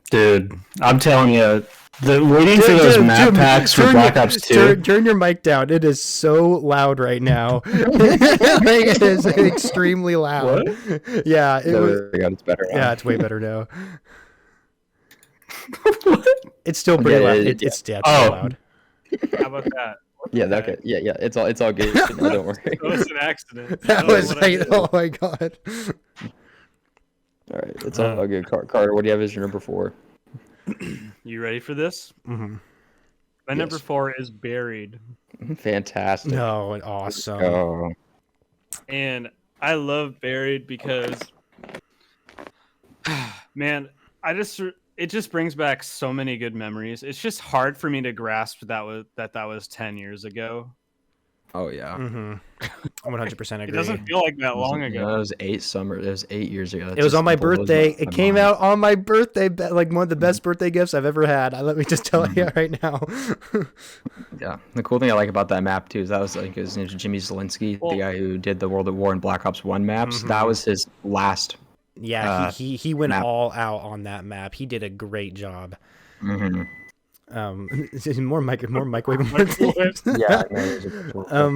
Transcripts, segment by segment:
Dude, I'm telling you, the waiting for those map packs for Black Ops 2. Turn your mic down. It is so loud right now. Like, it is extremely loud. What? Yeah, It's better now. yeah, it's way better now. It's still pretty loud. It's still loud. How about that? Yeah, okay. Yeah. It's all good. No, don't worry. It was an accident. That was like, oh my god. All right, it's all good. Carter, what do you have as your number 4? You ready for this? Mm-hmm. My number 4 is Buried. Fantastic. No, and awesome. Oh. And I love Buried because, man, it just brings back so many good memories. It's just hard for me to grasp that was 10 years ago. Oh yeah. Mm-hmm. 100% agree. It doesn't feel like that long ago. No, it was 8 years ago. It was on my birthday. It came out on my birthday, like one of the best birthday gifts I've ever had. Let me just tell you right now. Yeah, the cool thing I like about that map too is that was like his name Jimmy Zielinski, the guy who did the World at War and Black Ops 1 maps. Mm-hmm. That was his last. Yeah, he went map. all out on that map. He did a great job. Mm-hmm. More microwave. Yeah.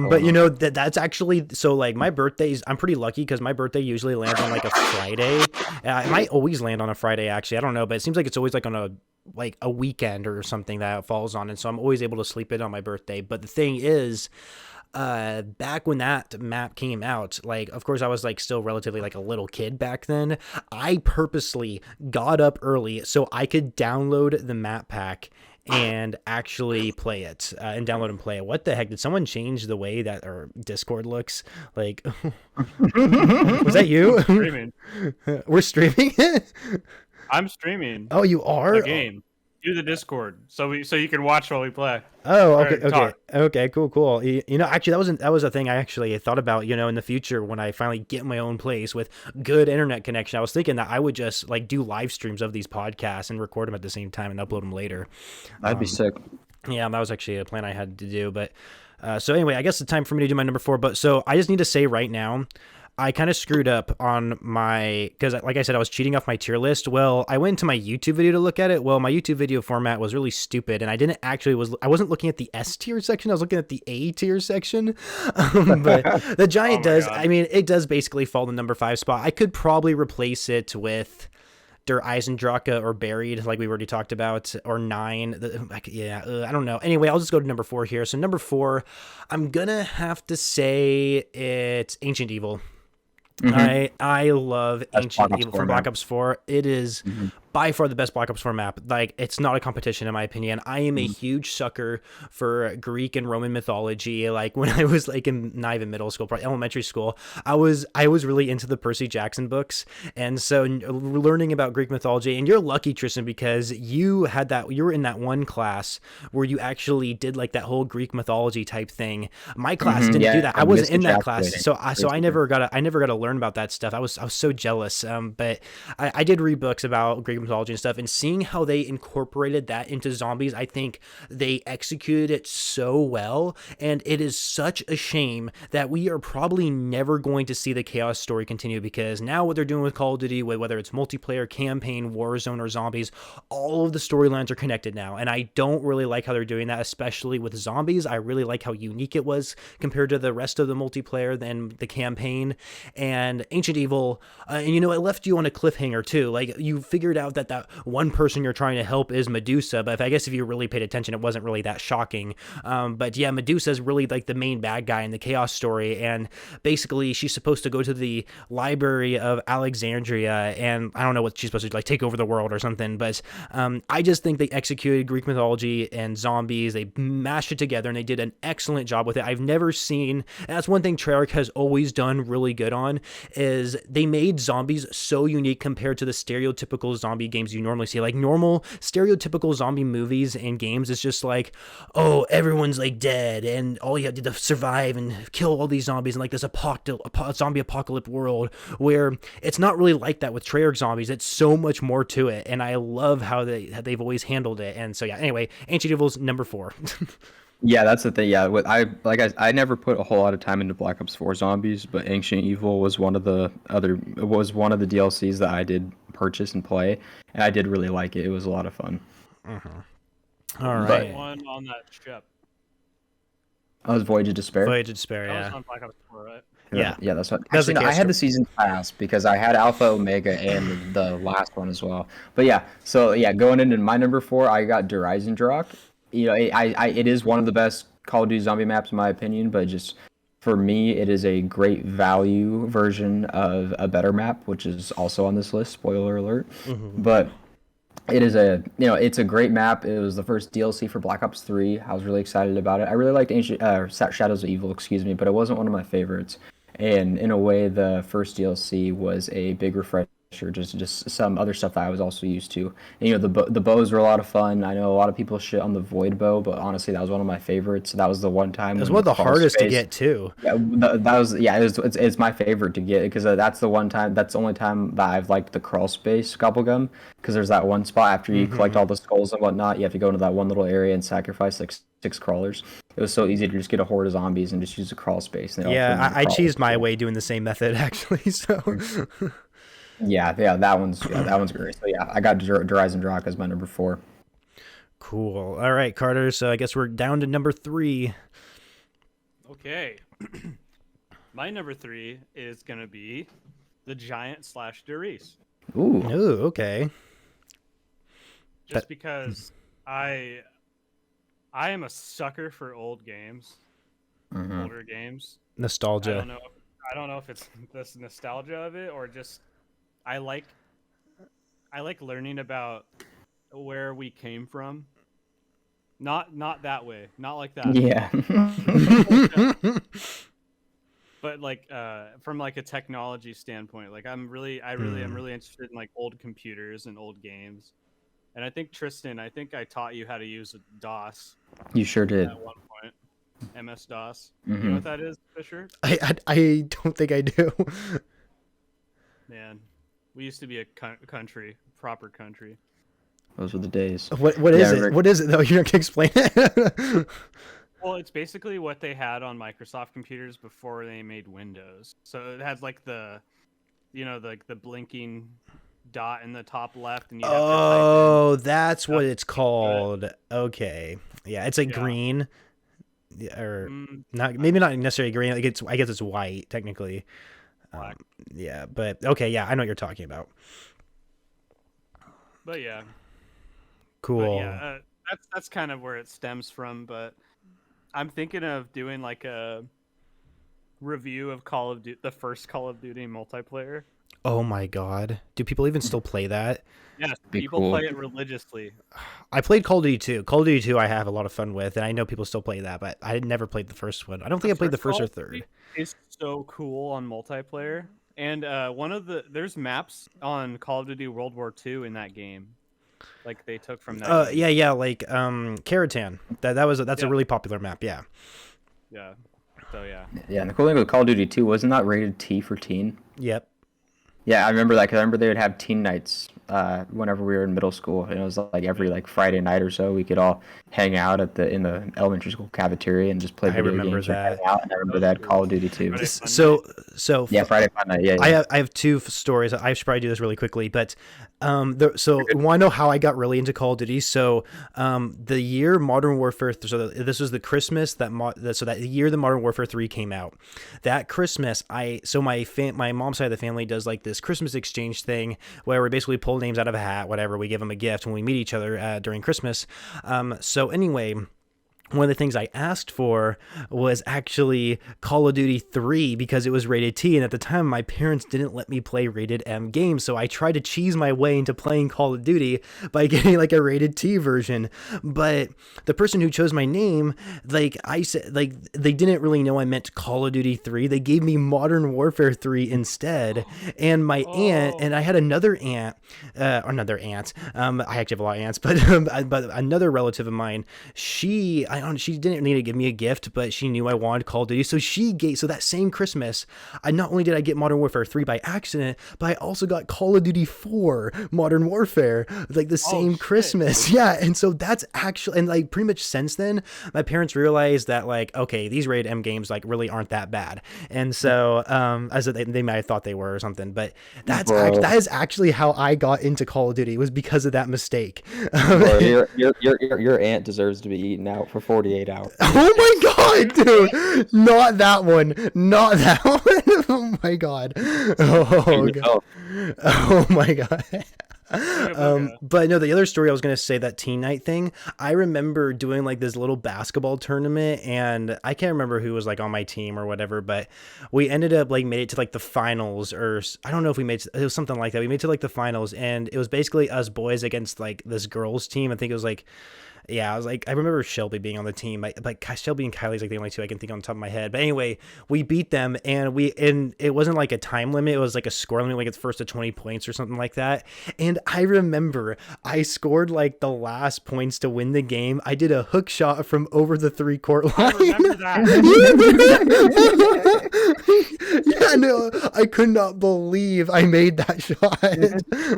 But you know that's actually so. Like my birthdays, I'm pretty lucky because my birthday usually lands on like a Friday. It might always land on a Friday actually. I don't know, but it seems like it's always like on a weekend or something that it falls on, and so I'm always able to sleep in on my birthday. But the thing is, back when that map came out, like of course I was like still relatively like a little kid back then. I purposely got up early so I could download the map pack and actually play it and download and play it. What the heck? Did someone change the way that our Discord looks? Like, was that you? Streaming. We're streaming it? I'm streaming. Oh, you are? The game. Do the Discord so you can watch while we play. Oh, okay, cool. You know, actually, that was a thing I actually thought about. You know, in the future when I finally get my own place with good internet connection, I was thinking that I would just like do live streams of these podcasts and record them at the same time and upload them later. That'd be sick. Yeah, that was actually a plan I had to do. But so anyway, I guess it's time for me to do my number 4. But so I just need to say right now, I kind of screwed up on because like I said, I was cheating off my tier list. Well, I went into my YouTube video to look at it. Well, my YouTube video format was really stupid, and I wasn't looking at the S tier section. I was looking at the A tier section. But the Giant does. God. I mean, it does basically fall in the number 5 spot. I could probably replace it with Der Eisendrache or Buried, like we already talked about, or 9. I don't know. Anyway, I'll just go to number 4 here. So number 4, I'm gonna have to say it's Ancient Evil. Mm-hmm. I love Ancient Evil from Black Ops 4. It is by far the best Black Ops 4 map. Like, it's not a competition in my opinion. I am a huge sucker for Greek and Roman mythology. Like when I was like not even middle school, probably elementary school, I was really into the Percy Jackson books, and so learning about Greek mythology. And you're lucky, Tristan, because you were in that one class where you actually did like that whole Greek mythology type thing. My class didn't do that. I wasn't in that class, so I never got to learn about that stuff. I was so jealous. But I did read books about Greek mythology and stuff, and seeing how they incorporated that into zombies, I think they executed it so well. And it is such a shame that we are probably never going to see the Chaos story continue, because now what they're doing with Call of Duty, whether it's multiplayer, campaign, Warzone, or zombies, all of the storylines are connected now, and I don't really like how they're doing that, especially with zombies. I really like how unique it was compared to the rest of the multiplayer than the campaign. And Ancient Evil, and you know, it left you on a cliffhanger too. Like, you figured out that one person you're trying to help is Medusa, but I guess if you really paid attention, it wasn't really that shocking. But yeah, Medusa is really like the main bad guy in the Chaos story, and basically she's supposed to go to the Library of Alexandria, and I don't know what she's supposed to do, like take over the world or something. But I just think they executed Greek mythology and zombies. They mashed it together, and they did an excellent job with it. I've never seen, and that's one thing Treyarch has always done really good on, is they made zombies so unique compared to the stereotypical zombie games you normally see. Like normal stereotypical zombie movies and games is just like, oh, everyone's like dead and all you have to do to survive and kill all these zombies in like this zombie apocalypse world, where it's not really like that with Treyarch zombies. It's so much more to it, and I love how they've always handled it. And so yeah, anyway, Ancient Evil's number 4. Yeah, that's the thing. Yeah, I never put a whole lot of time into Black Ops 4 Zombies, but Ancient Evil was one of the DLCs that I did purchase and play, and I did really like it. It was a lot of fun. All But- right. One on that ship. I was Voyage of Despair. Voyage of Despair, That was yeah. on Black Ops 4, right? Yeah. Yeah, that's what. That's the Actually, no, I case. had the season pass because I had Alpha, Omega, and the last one as well. But yeah, so yeah, going into my number 4, I got Eisendrache. You know, it is one of the best Call of Duty zombie maps in my opinion, but just for me, it is a great value version of a better map, which is also on this list. Spoiler alert. But it is it's a great map. It was the first DLC for Black Ops 3. I was really excited about it. I really liked Shadows of Evil, excuse me, but it wasn't one of my favorites. And in a way, the first DLC was a big refresher, just some other stuff that I was also used to. And, you know, the bows were a lot of fun. I know a lot of people shit on the Void bow, but honestly, that was one of my favorites. That was the one time. It was when one of the crawl hardest to space- get too. Yeah, it's my favorite to get because that's the only time that I've liked the crawl space gobblegum, because there's that one spot after you collect all the skulls and whatnot, you have to go into that one little area and sacrifice like 6 crawlers. It was so easy to just get a horde of zombies and just use a crawl space. And they all turn Yeah, into I crawlers. cheesed my way doing the same method actually. So Yeah, that one's great. So yeah, I got Eisendrache as my number 4. cool. All right, Carter. So I guess we're down to number 3. Okay. My number 3 is gonna be the Giant / Derice. Ooh, Ooh, okay. Just because I am a sucker for old games, older games. Nostalgia. I don't know if it's this nostalgia of it or just I like learning about where we came from. Not that way. Not like that. yeah. But like from like a technology standpoint, like I am really interested in like old computers and old games. And I think Tristan, I taught you how to use DOS You sure did. at one point. MS DOS. You know what that is, Fisher? I don't think I do. Man, we used to be a proper country. Those were the days. What is Yeah, it? Rick. What is it though? You're not gonna explain it. Well, it's basically what they had on Microsoft computers before they made Windows. So it has like the blinking dot in the top left, and you have to Oh, that's what it's called. Okay, yeah, it's like Yeah. green, or type in. not. Maybe not necessarily green. Like I guess it's white technically. Black. Yeah, but okay, yeah, I know what you're talking about. But yeah, Cool. that's kind of where it stems from. But I'm thinking of doing like a review of the first Call of Duty multiplayer. Oh my God, do people even still play that? Yes, Be people cool. play it religiously. I played Call of Duty 2. Call of Duty 2 I have a lot of fun with, and I know people still play that, but I had never played the first one. I don't think I played the first or Call of third. Duty is so cool on multiplayer. And there's maps on Call of Duty World War II in that game, like they took from that. game. Yeah, like Karatan. That's a really popular map. Yeah. Yeah. So yeah. Yeah, and the cool thing with Call of Duty 2 wasn't that rated T for teen. Yep. Yeah, I remember that because I remember they would have teen nights whenever we were in middle school, and it was like every like Friday night or so we could all hang out in the elementary school cafeteria and just play video remember games or that. hang out. And I remember that Call of Duty 2. Friday Fun So Yeah, Friday Fun Night. Yeah. I have two stories. I should probably do this really quickly, but want to know how I got really into Call of Duty? So the year Modern Warfare, this was the Christmas that year the Modern Warfare 3 came out. That Christmas, my mom's side of the family does like this Christmas exchange thing where we basically pull names out of a hat, whatever. We give them a gift when we meet each other during Christmas. So anyway, one of the things I asked for was actually Call of Duty 3 because it was rated T, and at the time my parents didn't let me play rated M games, so I tried to cheese my way into playing Call of Duty by getting like a rated T version. But the person who chose my name, like I said, like they didn't really know I meant Call of Duty 3. They gave me Modern Warfare 3 instead, and my aunt and I had another aunt. I actually have a lot of aunts, but another relative of mine, she didn't need to give me a gift, but she knew I wanted Call of Duty. So so that same Christmas, not only did I get Modern Warfare 3 by accident, but I also got Call of Duty 4 Modern Warfare, like the same Christmas. Yeah. And so that's actually, and like pretty much since then, my parents realized that like, okay, these rated M games like really aren't that bad. And so, as they might have thought they were or something, but that is actually how I got into Call of Duty, was because of that mistake. Bro, your aunt deserves to be eaten out for 48 hours. Oh my god, dude! Not that one. Not that one. Oh my god. Oh god. Oh my god. But no, the other story I was going to say, that teen night thing, I remember doing like this little basketball tournament, and I can't remember who was like on my team or whatever, but we ended up like made it to like the finals, or I don't know if it was something like that. We made it to like the finals, and it was basically us boys against like this girls team. I think it was like, yeah, I remember Shelby being on the team, but Shelby and Kylie's like the only two I can think on top of my head. But anyway, we beat them, and it wasn't like a time limit. It was like a score limit, like it's first to 20 points or something like that. And I remember I scored like the last points to win the game. I did a hook shot from over the 3-court line. I remember that. Yeah, no, I could not believe I made that shot.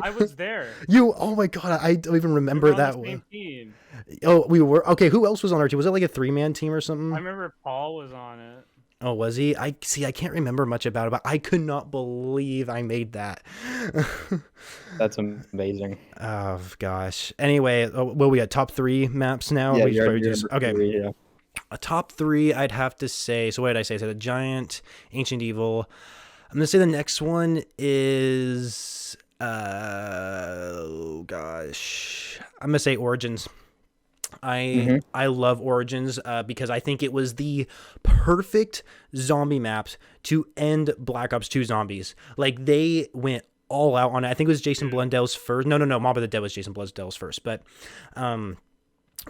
I was there. Oh my god, I don't even remember that one. Team. Oh, we were okay. Who else was on our team? Was it like a 3-man team or something? I remember Paul was on it. Oh, was he? I can't remember much about it, but I could not believe I made that. That's amazing. Oh gosh. Anyway, we got top 3 maps now. Yeah, Okay. 3, yeah. A top 3, I'd have to say. So what did I say? So the Giant, Ancient Evil. I'm gonna say the next one is. Oh gosh. I'm gonna say Origins. I love Origins because I think it was the perfect zombie maps to end Black Ops 2 Zombies. Like, they went all out on it. I think it was Jason Blundell's first. No, Mob of the Dead was Jason Blundell's first, but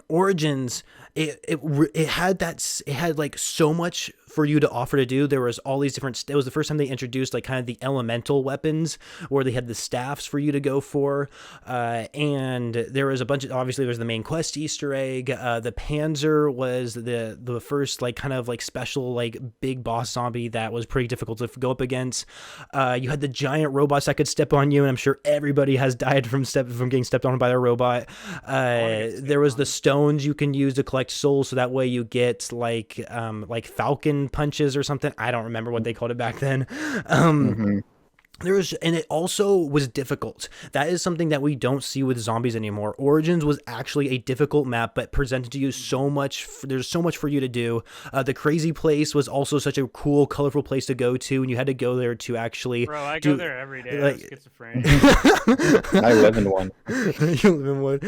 Origins, it had like so much for you to offer to do. There was all these different, it was the first time they introduced like kind of the elemental weapons, where they had the staffs for you to go for, and there was a bunch of, obviously there was the main quest Easter egg. The Panzer was the first like kind of like special like big boss zombie that was pretty difficult to go up against. You had the giant robots that could step on you, and I'm sure everybody has died from getting stepped on by a robot. There was the stones you can use to collect souls, so that way you get like falcon punches or something. I don't remember what they called it back then. And it also was difficult. That is something that we don't see with zombies anymore. Origins was actually a difficult map, but presented to you so much. There's so much for you to do. The crazy place was also such a cool, colorful place to go to, and you had to go there to actually. Bro, I go there every day. Like, I'm schizophrenic. I live in one. You live in one.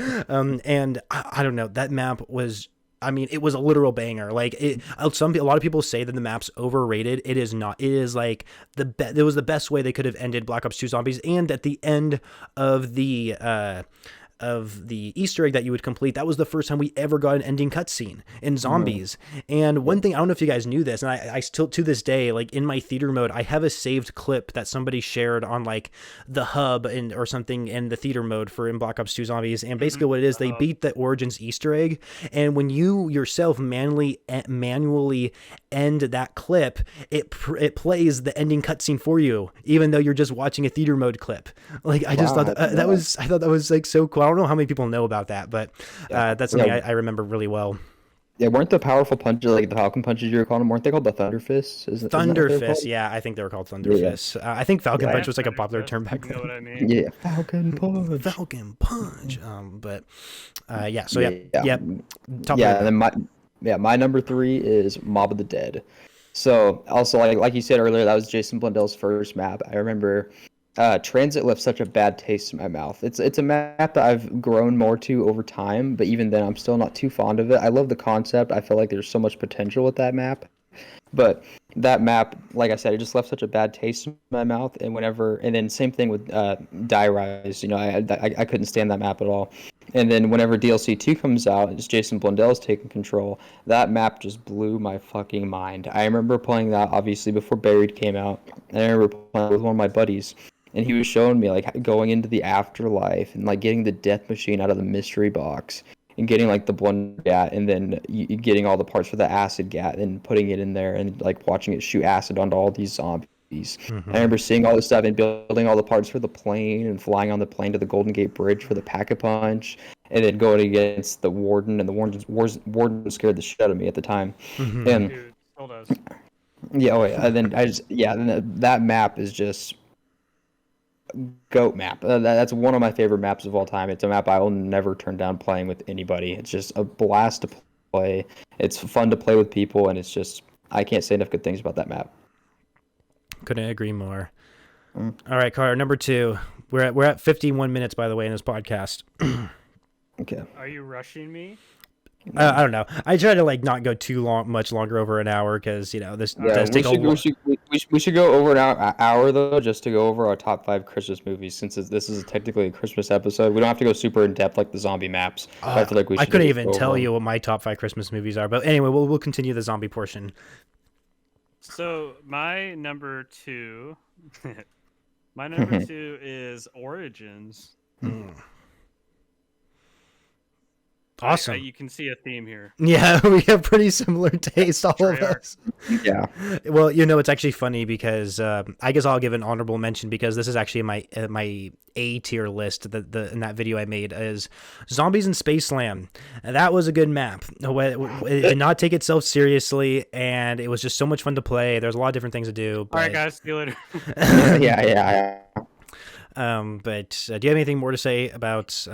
And I don't know. That map was. I mean, it was a literal banger. Like, a lot of people say that the map's overrated. It is not. It is like it was the best way they could have ended Black Ops 2 Zombies. And at the end of the Easter egg that you would complete, that was the first time we ever got an ending cutscene in Zombies. And one thing, I don't know if you guys knew this, and I still to this day, like in my theater mode, I have a saved clip that somebody shared on like the hub or something in the theater mode for in Black Ops 2 Zombies. And basically what it is, they beat the Origins Easter egg, and when you yourself manually end that clip, it plays the ending cutscene for you, even though you're just watching a theater mode clip. Like, I just thought that was like so cool. I don't know how many people know about that, but that's something I remember really well. Yeah, weren't the powerful punches, like the Falcon punches you were calling them, weren't they called the Thunder Fists? Thunder Fists, yeah, I think they were called Thunder Fists. I think Falcon Punch was like a popular term back then. You know what I mean? Yeah, Falcon Punch. Falcon Punch. But yeah, so top yeah, and then my number 3 is Mob of the Dead. So also like you said earlier, that was Jason Blundell's first map. I remember Transit left such a bad taste in my mouth. It's a map that I've grown more to over time, but even then I'm still not too fond of it. I love the concept. I feel like there's so much potential with that map. But that map, like I said, it just left such a bad taste in my mouth. And then same thing with Die Rise. You know, I couldn't stand that map at all. And then whenever DLC 2 comes out, it's Jason Blundell's taking control. That map just blew my fucking mind. I remember playing that obviously before Buried came out. And I remember playing with one of my buddies, and he was showing me like going into the afterlife and like getting the death machine out of the mystery box. and getting like the blood gat, and then getting all the parts for the acid gat and putting it in there, and like watching it shoot acid onto all these zombies. Mm-hmm. I remember seeing all this stuff and building all the parts for the plane and flying on the plane to the Golden Gate Bridge for the Pack-a-Punch, and then going against the Warden, and the Warden scared the shit out of me at the time. Mm-hmm. And Dude, still does. yeah, oh yeah, and then that map is just goat map. That's one of my favorite maps of all time. It's a map I will never turn down playing with anybody. It's just a blast to play. It's fun to play with people, and it's just, I can't say enough good things about that map. Couldn't agree more. All right, Carter, number 2. We're at 51 minutes, by the way, in this podcast. Okay. Are you rushing me? I don't know. I try to like not go much longer over an hour, because this does take a while. We should go over an hour though, just to go over our top 5 Christmas movies, since this is technically a Christmas episode. We don't have to go super in depth like the zombie maps. I feel like we should. I couldn't even tell you what my top 5 Christmas movies are, but anyway, we'll continue the zombie portion. So my number 2, my number 2 is Origins. Awesome. You can see a theme here. Yeah, we have pretty similar taste, all of us. Yeah. Well, it's actually funny because I guess I'll give an honorable mention, because this is actually my A tier list. In that video I made is Zombies in Spaceland. And that was a good map. It did not take itself seriously, and it was just so much fun to play. There's a lot of different things to do. All right, guys, see you later. Yeah. But do you have anything more to say about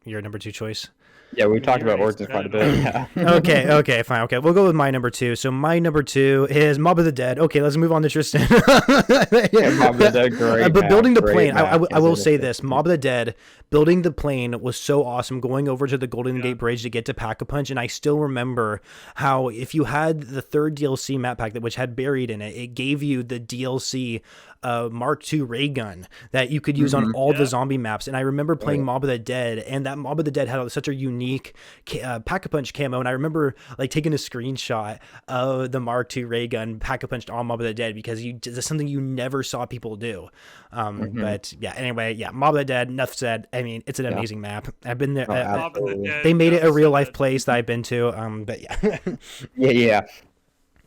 your number 2 choice? Yeah, we talked about Origins quite a bit. Yeah. Okay, fine. Okay, we'll go with my number 2. So my number 2 is Mob of the Dead. Okay, let's move on to Tristan. Yeah, Mob of the Dead, great. But building the plane, map. I will say this: Mob of the Dead, building the plane was so awesome. Going over to the Golden Gate Bridge to get to Pack-a-Punch, and I still remember how if you had the 3rd DLC map pack which had buried in it, it gave you the DLC Mark II ray gun that you could use on all the zombie maps. And I remember playing Mob of the Dead, and that Mob of the Dead had such a unique Pack-a-Punch camo, and I remember like taking a screenshot of the Mark II ray gun Pack-a-Punched on Mob of the Dead, because that's something you never saw people do. But yeah, anyway, Mob of the Dead, enough said. I mean, it's an amazing map. I've been there. They made it a real life place that I've been to. But yeah.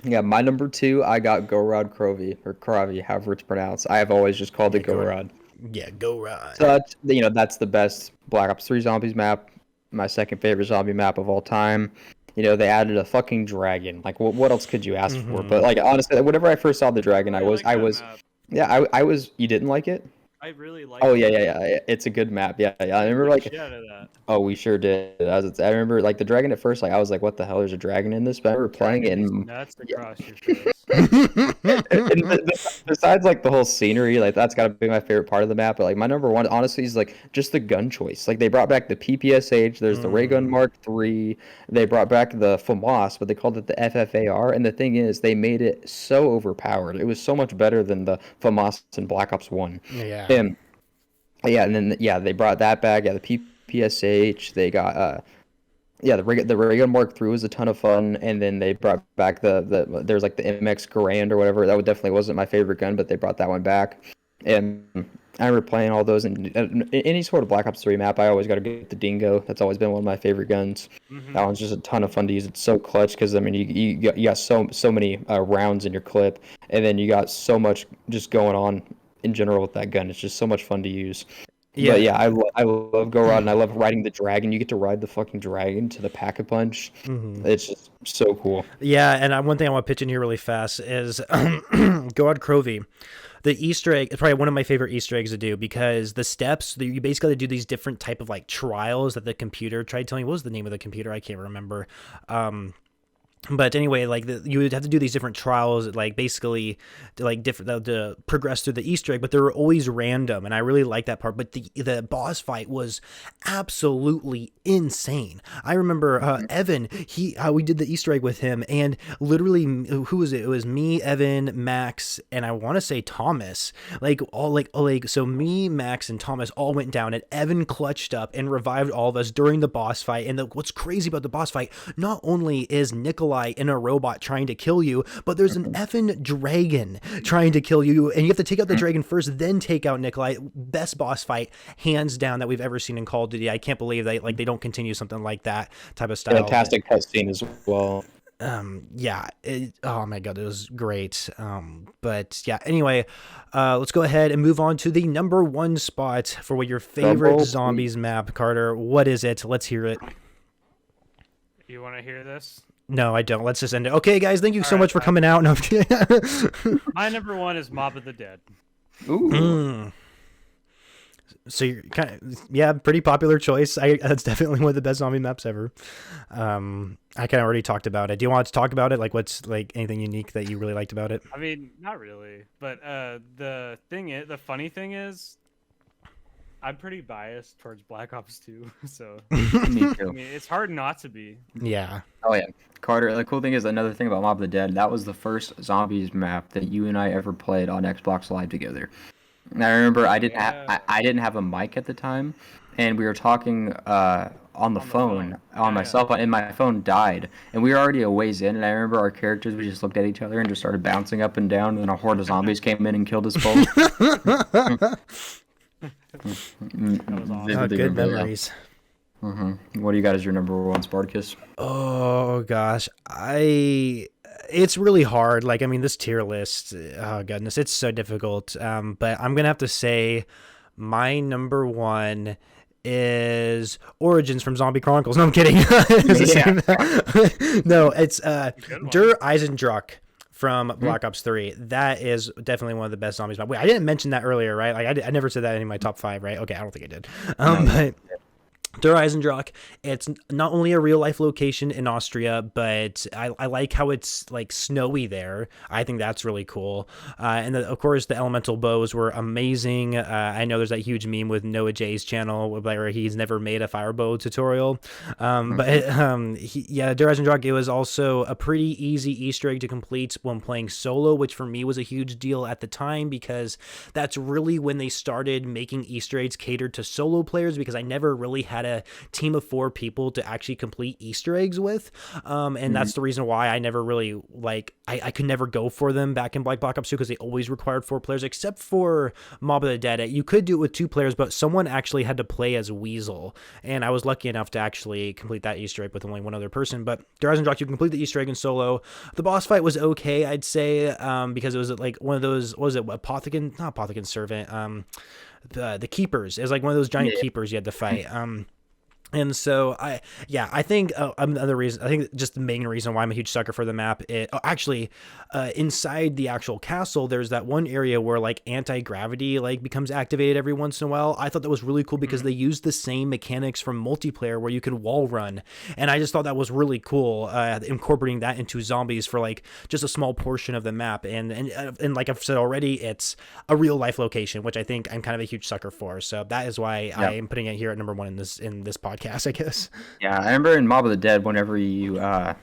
Yeah, my number 2, I got Go Rod Crovy, or Kravi, however it's pronounced. I have always just called it Go Rod. Yeah, Go Rod. So that's the best Black Ops 3 Zombies map. My second favorite zombie map of all time. They added a fucking dragon. Like, what else could you ask for? But like, honestly, whenever I first saw the dragon, I was, you didn't like it? I really like. Oh yeah. It's a good map. Yeah. I remember like. Oh, we sure did. I remember like the dragon at first. Like I was like, "What the hell? There's a dragon in this?" But I remember playing it, and nuts across your face. and besides like the whole scenery, like that's got to be my favorite part of the map. But like my number 1, honestly, is like just the gun choice. Like they brought back the PPSH. There's the Ray Gun Mark III. They brought back the FAMAS, but they called it the FFAR. And the thing is, they made it so overpowered. It was so much better than the FAMAS in Black Ops 1. Yeah. And they brought that back. Yeah, the PSH. They got the Ray Gun Mark III was a ton of fun, and then they brought back there's like the MX Garand or whatever. That definitely wasn't my favorite gun, but they brought that one back. And I remember playing all those, and any sort of Black Ops 3 map, I always got to get the Dingo. That's always been one of my favorite guns. That one's just a ton of fun to use. It's so clutch because I mean you got so many rounds in your clip, and then you got so much just going on in general with that gun. It's just so much fun to use. Yeah, but yeah, I love Go Rod, and I love riding the dragon. You get to ride the fucking dragon to the Pack-a-Punch. It's just so cool. Yeah, and one thing I want to pitch in here really fast is Go Rod Crovy. The Easter egg is probably one of my favorite Easter eggs to do, because the steps, you basically do these different type of like trials that the computer tried telling me. What was the name of the computer? I can't remember. But anyway, like you would have to do these different trials, like basically like different to progress through the Easter egg, but they were always random, and I really like that part. But the boss fight was absolutely insane. I remember Evan, we did the Easter egg with him, and literally, who was it? It was me, Evan, Max, and I want to say Thomas. So me, Max, and Thomas all went down, and Evan clutched up and revived all of us during the boss fight. And what's crazy about the boss fight? Not only is Nikolai Nikolai and a robot trying to kill you, but there's an effing dragon trying to kill you, and you have to take out the dragon first, then take out Nikolai. Best boss fight, hands down, that we've ever seen in Call of Duty. I can't believe they don't continue something like that type of style. Fantastic cutscene as well. Oh my god, it was great. But yeah, anyway, let's go ahead and move on to the number 1 spot for what your favorite zombies map. Carter, what is it? Let's hear it. You want to hear this? No, I don't. Let's just end it. Okay, guys, thank you so much for coming out. No, my number 1 is Mob of the Dead. Ooh. So you're kind of, pretty popular choice. That's definitely one of the best zombie maps ever. I kind of already talked about it. Do you want to talk about it? Like, what's like anything unique that you really liked about it? I mean, not really, but the funny thing is, I'm pretty biased towards Black Ops 2, so Me too. I mean, it's hard not to be. Yeah. Oh yeah, Carter. The cool thing is another thing about Mob of the Dead. That was the first zombies map that you and I ever played on Xbox Live together. And I remember I didn't have a mic at the time, and we were talking on the phone on my cell phone, and my phone died, and we were already a ways in. And I remember our characters, we just looked at each other and just started bouncing up and down, and then a horde of zombies came in and killed us both. That was awesome. Good memories. What do you got as your number 1, Spartacus? Oh gosh, it's really hard. Like, I mean, this tier list, oh goodness, it's so difficult. But I'm gonna have to say my number 1 is Origins from Zombie Chronicles. No, I'm kidding. No, it's Der Eisendrache from Black Ops 3. That is definitely one of the best zombies. Wait, I didn't mention that earlier, right? Like, I never said that in my top 5, right? Okay, I don't think I did. But Der Eisendrache, it's not only a real life location in Austria, but I like how it's like snowy there. I think that's really cool. And of course, the elemental bows were amazing. I know there's that huge meme with Noah J's channel where he's never made a firebow tutorial. Der Eisendrache, it was also a pretty easy Easter egg to complete when playing solo, which for me was a huge deal at the time because that's really when they started making Easter eggs catered to solo players, because I never really had a team of 4 people to actually complete Easter eggs with, and that's the reason why I never really I could never go for them back in Black Ops 2, because they always required 4 players, except for Mob of the Dead. You could do it with 2 players, but someone actually had to play as Weasel, and I was lucky enough to actually complete that Easter egg with only 1 other person. But Der Eisendrache, you complete the Easter egg in solo. The boss fight was okay, I'd say, because it was like one of those, what was it, not Apothicon Servant, the keepers. It was like one of those giant keepers you had to fight. And so I think another reason, I think just the main reason why I'm a huge sucker for the map, inside the actual castle, there's that one area where like anti-gravity becomes activated every once in a while. I thought that was really cool because they used the same mechanics from multiplayer where you could wall run, and I just thought that was really cool, incorporating that into zombies for like just a small portion of the map. And like I've said already, it's a real life location, which I think I'm kind of a huge sucker for. So that is why I am putting it here at number 1 in this podcast, I guess. Yeah, I remember in Mob of the Dead, whenever you, I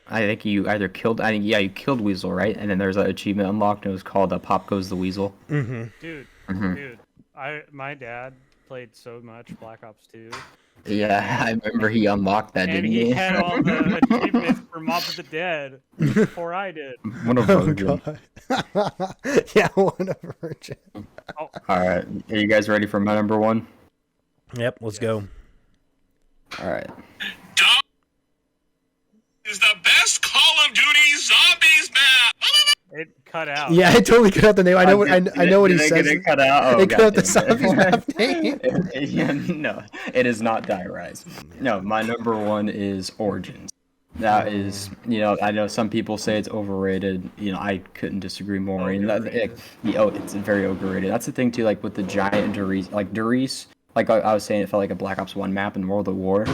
think you either killed, you killed Weasel, right? And then there's an achievement unlocked, and it was called Pop Goes the Weasel. Dude, my dad played so much Black Ops 2. Yeah, I remember he unlocked that, and didn't he? he had all the achievements for Mob of the Dead before I did. What a virgin. Yeah, what a virgin. All right, are you guys ready for my number 1? Yep, let's go. All right. Is the best Call of Duty Zombies map. It cut out. Yeah, I totally cut out the name. I know what he says. It cut out. Oh, it cut out the sound name. Yeah, no, it is not Die Rise. No, my number 1 is Origins. That is, I know some people say it's overrated. I couldn't disagree more. It's very overrated. That's the thing too. Like with the giant Derice, like I was saying, it felt like a Black Ops 1 map in World at War.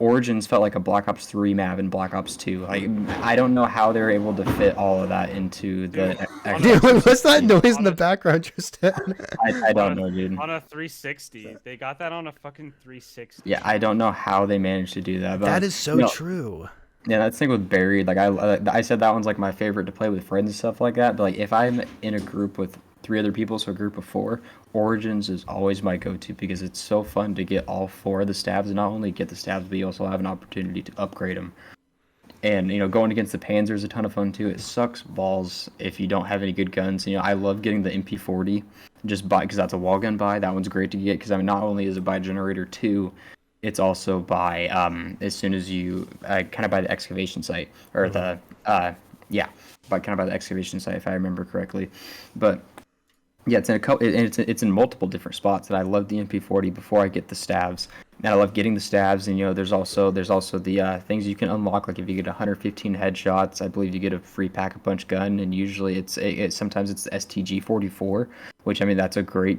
Origins felt like a Black Ops 3 map in Black Ops 2. Like, I don't know how they're able to fit all of that into the... Dude, what's that noise in the background, Tristan? I don't know, dude. On a 360. They got that on a fucking 360. Yeah, I don't know how they managed to do that. But, that is so true. Yeah, that's the thing with Buried. Like, I said that one's like my favorite to play with friends and stuff like that. But like, if I'm in a group with 3 other people, so a group of 4, Origins is always my go-to because it's so fun to get all 4 of the stabs, and not only get the stabs, but you also have an opportunity to upgrade them. And going against the Panzer is a ton of fun too. It sucks balls if you don't have any good guns. I love getting the MP40 just because that's a wall gun buy. That one's great to get because not only is it by generator 2, it's also by as soon as you kind of by the excavation site or the by the excavation site if I remember correctly. But yeah, it's in it's in multiple different spots. And I love the MP40 before I get the stabs. And I love getting the stabs. And there's also the things you can unlock. Like if you get 115 headshots, I believe you get a free pack-a-punch gun. And usually sometimes it's the STG-44, which that's a great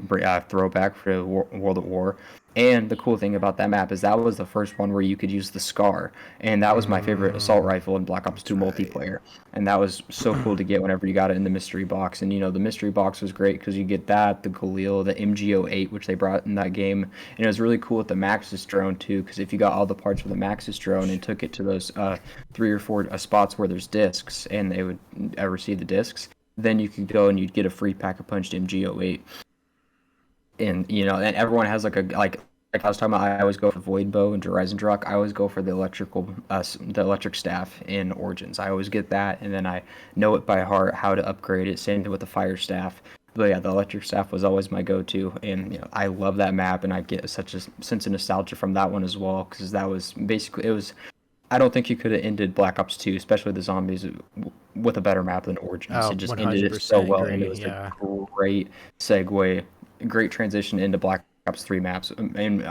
throwback for World at War. And the cool thing about that map is that was the first one where you could use the SCAR, and that was my favorite assault rifle in Black Ops 2 multiplayer. And that was so cool to get whenever you got it in the mystery box. And the mystery box was great because you get that, the Galil, the MG08, which they brought in that game, and it was really cool with the Maxis drone too. Because if you got all the parts for the Maxis drone and took it to those 3 or 4 spots where there's discs, and they would receive the discs, then you could go and you'd get a free pack-a-punch MG08. And and everyone has like I was talking about, I always go for Void Bow and Eisendrache. I always go for the electric staff in Origins. I always get that, and then I know it by heart how to upgrade it. Same thing with the fire staff. But yeah, the electric staff was always my go-to, and I love that map, and I get such a sense of nostalgia from that one as well, because that was basically I don't think you could have ended Black Ops 2, especially the zombies, with a better map than Origins. It just ended it so well, and it was a great segue. Great transition into Black Ops 3 maps, and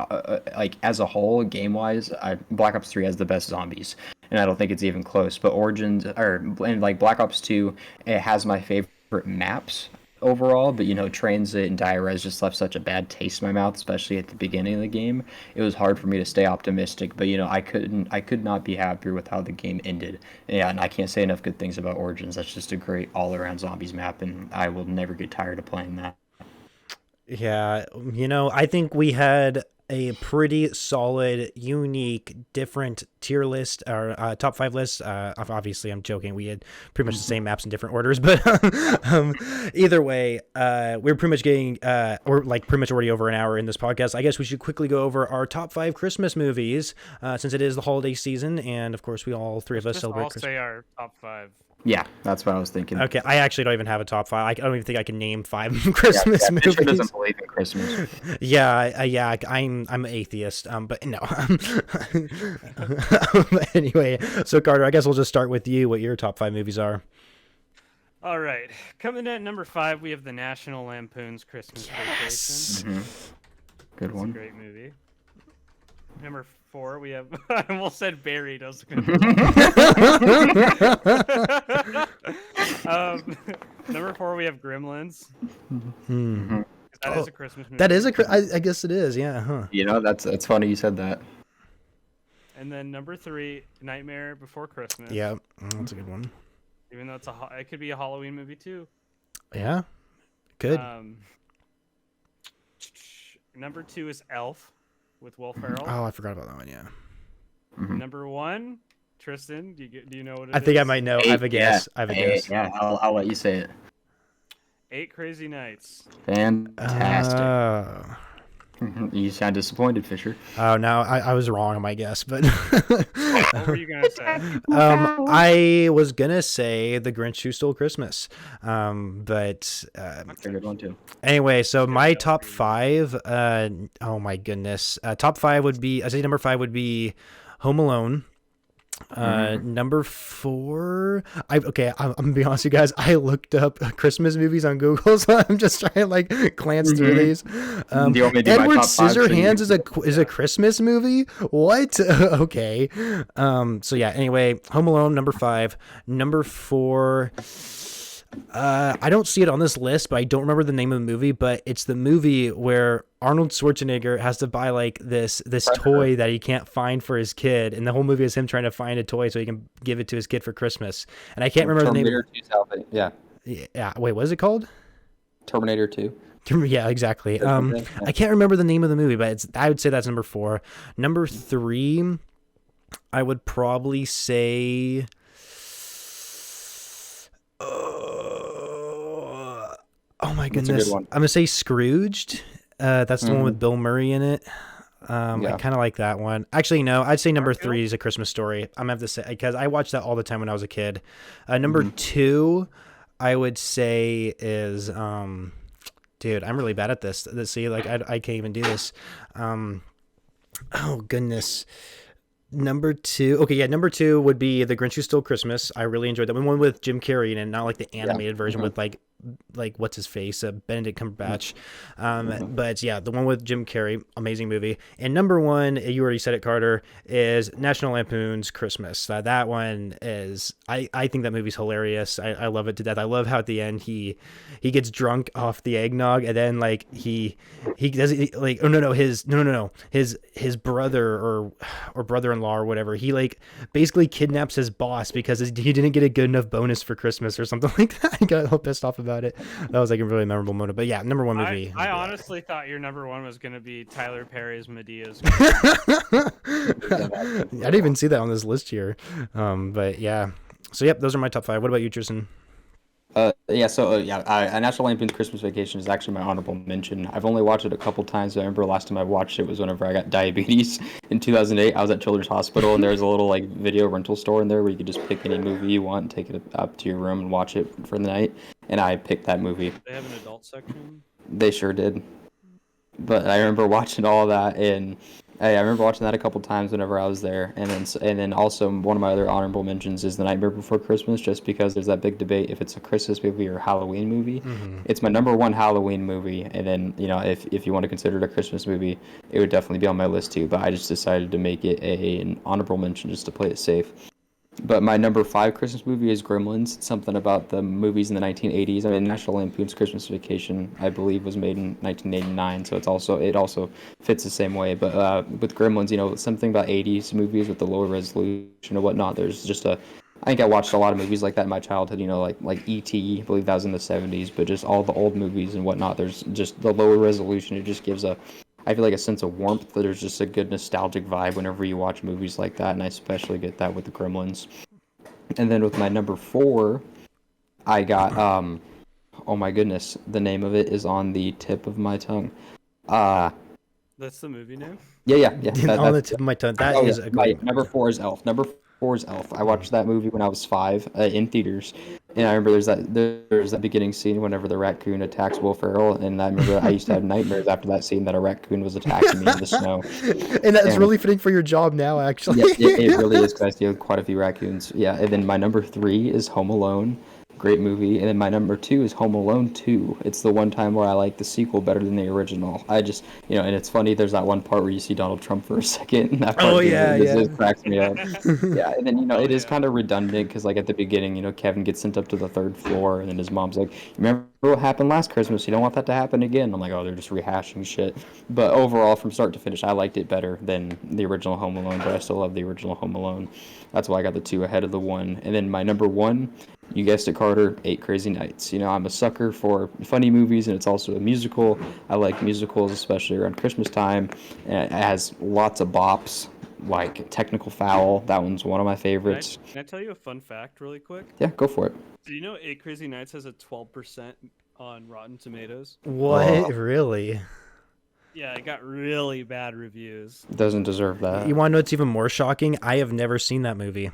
like as a whole, game-wise, Black Ops 3 has the best zombies, and I don't think it's even close. But Origins, and like Black Ops 2, it has my favorite maps overall, but Transit and Dire-Res just left such a bad taste in my mouth, especially at the beginning of the game. It was hard for me to stay optimistic, but I could not be happier with how the game ended. Yeah, and I can't say enough good things about Origins. That's just a great all-around zombies map, and I will never get tired of playing that. Yeah, I think we had a pretty solid, unique, different tier list or top 5 list. Obviously, I'm joking. We had pretty much the same maps in different orders, but either way, we're pretty much getting we're like pretty much already over an hour in this podcast. I guess we should quickly go over our top 5 Christmas movies since it is the holiday season, and of course, we all three of us celebrate Christmas. I'll say our top 5. Yeah, that's what I was thinking. Okay, I actually don't even have a top 5. I don't even think I can name 5 Christmas movies. Fisher doesn't believe in Christmas. Yeah, I'm an atheist. But no. Anyway, so Carter, I guess we'll just start with you. What your top 5 movies are? All right, coming in at number 5, we have the National Lampoon's Christmas Vacation. Mm-hmm. Good one. It's a great movie. Number 4, we have. I almost said Buried. I was gonna... Number 4, we have Gremlins. Mm-hmm. That is a Christmas movie. That is I guess it is. Yeah. Huh. That's funny you said that. And then number 3, Nightmare Before Christmas. Yeah, that's a good one. Even though it could be a Halloween movie too. Yeah. Good. Number 2 is Elf with Will Ferrell. Oh, I forgot about that one. Yeah. Mm-hmm. Number 1, Tristan, do you know what it is? I think I might know. I have a guess. Yeah, I'll let you say it. 8 Crazy Nights. Fantastic. You sound disappointed, Fisher. Oh no, I was wrong on my guess, but what were you gonna say? I was gonna say The Grinch Who Stole Christmas, but That's a good one too. Anyway, so my top 5. Oh my goodness, top 5 would be. I say number 5 would be Home Alone. Number 4, I'm gonna be honest with you guys, I looked up Christmas movies on Google, so I'm just trying to like glance through these. Edward Scissorhands is a Christmas movie? What? Okay. So yeah, anyway, Home Alone, number 5. Number 4, I don't see it on this list, but I don't remember the name of the movie, but it's the movie where Arnold Schwarzenegger has to buy like this toy that he can't find for his kid, and the whole movie is him trying to find a toy so he can give it to his kid for Christmas. And I can't remember the name. Yeah. Yeah. Wait, what is it called? Terminator 2. Yeah, exactly. I can't remember the name of the movie, but I would say that's number 4. Number 3, I would probably say. Oh my goodness! I'm gonna say Scrooged. That's the one with Bill Murray in it. I Yeah. kind of like that one. Actually, no, I'd say number 3 is A Christmas Story. I'm gonna have to say because I watched that all the time when I was a kid. Number 2, I would say is dude, I'm really bad at this. See, like I can't even do this. Oh goodness. Number 2. Okay, yeah, number 2 would be The Grinch Who Stole Christmas. I really enjoyed that one with Jim Carrey in it, not like the animated version with like what's his face, Benedict Cumberbatch. But yeah, the one with Jim Carrey, amazing movie. And number 1, you already said it, Carter, is National Lampoon's Christmas. That one is I think that movie's hilarious. I love it to death. I love how at the end he gets drunk off the eggnog, and then like he does like his brother or brother-in-law or whatever, he like basically kidnaps his boss because he didn't get a good enough bonus for Christmas or something like that. He got all pissed off about it. That was like a really memorable moment. But yeah, number 1 movie. I honestly thought your number 1 was gonna be Tyler Perry's Medea's. I didn't even see that on this list here. But yeah. So yep, those are my top 5. What about you, Tristan? A National Lampoon's Christmas Vacation is actually my honorable mention. I've only watched it a couple times. I remember last time I watched it was whenever I got diabetes in 2008. I was at Children's Hospital, and there was a little like video rental store in there where you could just pick any movie you want and take it up to your room and watch it for the night. And I picked that movie. They have an adult section. They sure did. But I remember watching all that, and I remember watching that a couple times whenever I was there. And then also one of my other honorable mentions is The Nightmare Before Christmas, just because there's that big debate if it's a Christmas movie or a Halloween movie. It's my number 1 Halloween movie, and then if you want to consider it a Christmas movie, it would definitely be on my list too. But I just decided to make it an honorable mention just to play it safe. But my number 5 Christmas movie is Gremlins. It's something about the movies in the 1980s. I mean, National Lampoon's Christmas Vacation, I believe, was made in 1989, so it also fits the same way. But with Gremlins, something about 80s movies with the lower resolution and whatnot. There's just I think I watched a lot of movies like that in my childhood. Like E.T. I believe that was in the 70s. But just all the old movies and whatnot. There's just the lower resolution. It just gives I feel like a sense of warmth. There's just a good nostalgic vibe whenever you watch movies like that, and I especially get that with the Gremlins. And then with my number 4, I got oh my goodness, the name of it is on the tip of my tongue. That's the movie name? Yeah. On the tip of my tongue. That is a great number 4 is Elf. Number 4 is Elf. I watched that movie when I was 5 in theaters. And I remember there's that beginning scene whenever the raccoon attacks Will Ferrell, and I remember I used to have nightmares after that scene that a raccoon was attacking me in the snow. And that's really fitting for your job now, actually. Yeah, it really is, because I see quite a few raccoons. Yeah, and then my number 3 is Home Alone. Great movie. And then my number 2 is Home Alone 2. It's the one time where I like the sequel better than the original. I just, and it's funny, there's that one part where you see Donald Trump for a second. And that part it cracks me up. Yeah, and then, it is kind of redundant because, like, at the beginning, Kevin gets sent up to the 3rd floor, and then his mom's like, remember what happened last Christmas? You don't want that to happen again. I'm like, oh, they're just rehashing shit. But overall, from start to finish, I liked it better than the original Home Alone, but I still love the original Home Alone. That's why I got the 2 ahead of the 1. And then my number 1, you guessed it, Carter, 8 Crazy Nights. I'm a sucker for funny movies, and it's also a musical. I like musicals, especially around Christmas time. And it has lots of bops, like Technical Foul. That one's one of my favorites. Can I tell you a fun fact really quick? Yeah, go for it. Do you know 8 Crazy Nights has a 12% on Rotten Tomatoes? What? Really? Yeah, it got really bad reviews. It doesn't deserve that. You want to know what's even more shocking? I have never seen that movie.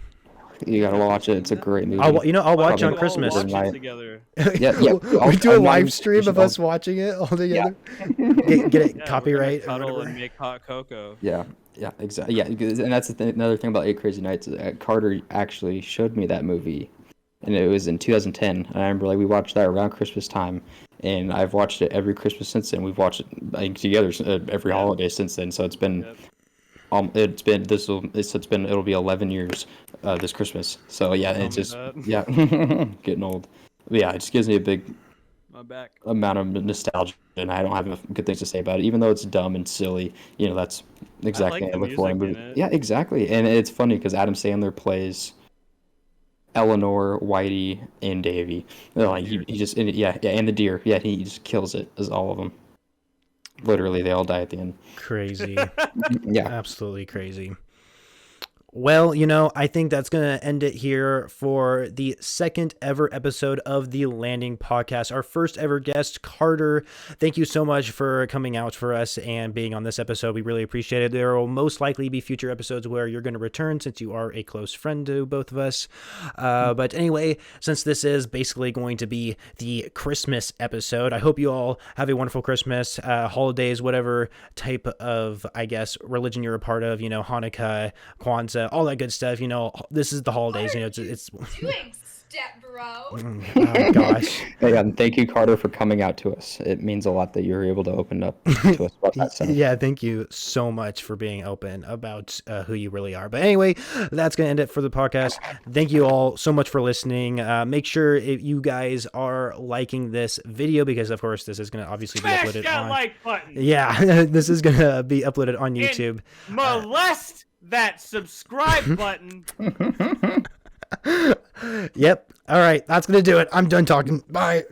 You gotta watch it. It's a great movie. I'll watch on Christmas. We'll watch it together. Yeah. We do a live stream of us watching it all together. Yeah. Get it copyright. Cuddle and make hot cocoa. Yeah, exactly. Yeah, and that's another thing about 8 Crazy Nights. Carter actually showed me that movie, and it was in 2010. And I remember we watched that around Christmas time, and I've watched it every Christmas since then. We've watched it together every holiday since then. So it's been. Yep. It'll be 11 years this Christmas. So yeah, it's just getting old. But yeah, it just gives me a big amount of nostalgia, and I don't have good things to say about it, even though it's dumb and silly. That's exactly what I look for in a movie. Yeah, exactly. And it's funny because Adam Sandler plays Eleanor, Whitey, and Davy. Like he just and the deer. Yeah, he just kills it as all of them. Literally, they all die at the end. Crazy. Yeah. Absolutely crazy. Well, I think that's going to end it here for the second ever episode of the Landing Podcast. Our first ever guest, Carter. Thank you so much for coming out for us and being on this episode. We really appreciate it. There will most likely be future episodes where you're going to return since you are a close friend to both of us. But anyway, since this is basically going to be the Christmas episode, I hope you all have a wonderful Christmas, holidays, whatever type of, I guess, religion you're a part of, Hanukkah, Kwanzaa, all that good stuff. This is the holidays. It's doing, step bro. Oh gosh. Hey, thank you, Carter, for coming out to us. It means a lot that you're able to open up to us about that stuff. Yeah, thank you so much for being open about who you really are. But anyway, that's going to end it for the podcast. Thank you all so much for listening. Make sure if you guys are liking this video, because of course this is going to obviously be uploaded that on. like button. Yeah, this is going to be uploaded on YouTube. And molest that subscribe button. Yep. All right, that's going to do it. I'm done talking. Bye.